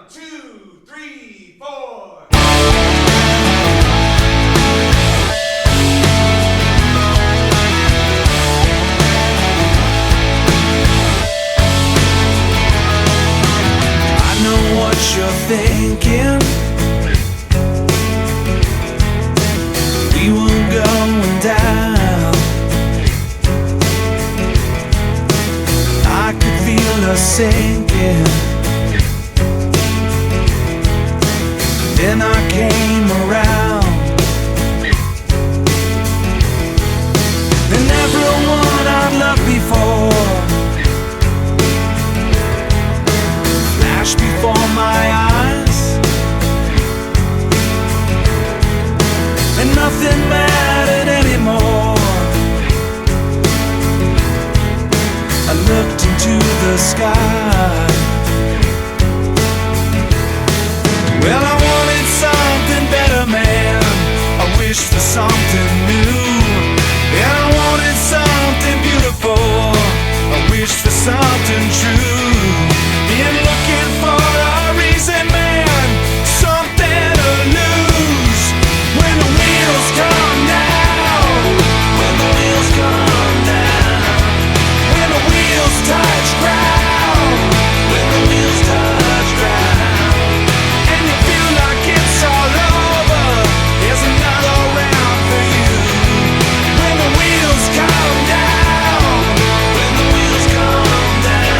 two, three, four. I know what you're thinking. We were going down. I could feel us sinking. Then I came around, and everyone I'd loved before flashed before my eyes, and nothing mattered anymore. I looked into the sky. Well, I wanted something better, man. I wished for something new, and I wanted something beautiful. I wished for something true. Been looking for a reason, man, something to lose. When the wheels come down, when the wheels come down, when the wheels touch ground, when the wheels touch ground, and you feel like it's all over, there's another round for you. When the wheels come down, when the wheels come down.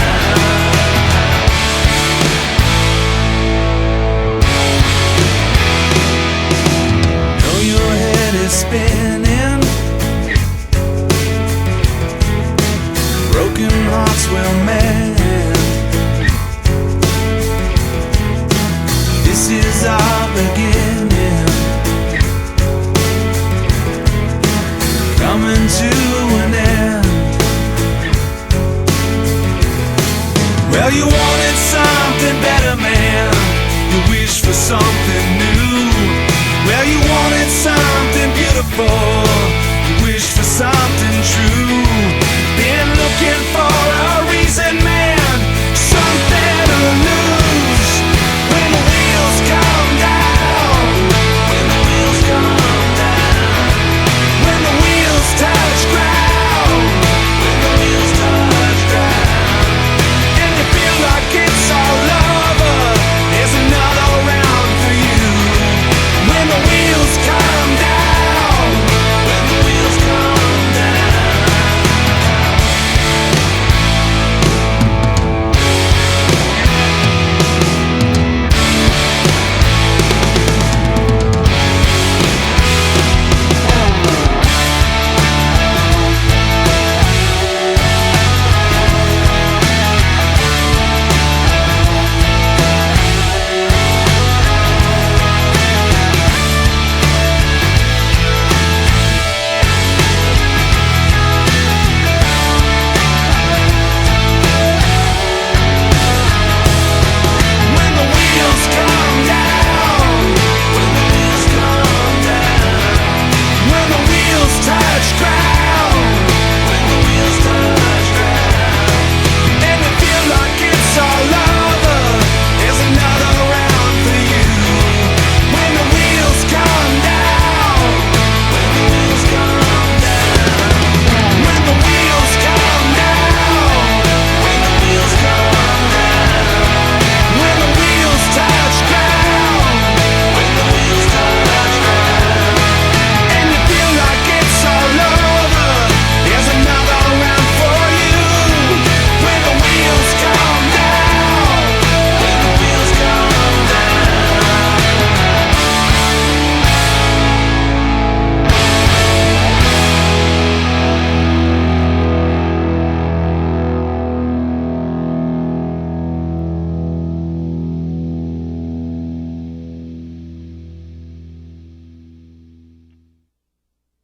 Know your head is spinning, broken hearts will mend. This is our beginning, coming to an end. Well, you wanted something better, man. You wished for something new.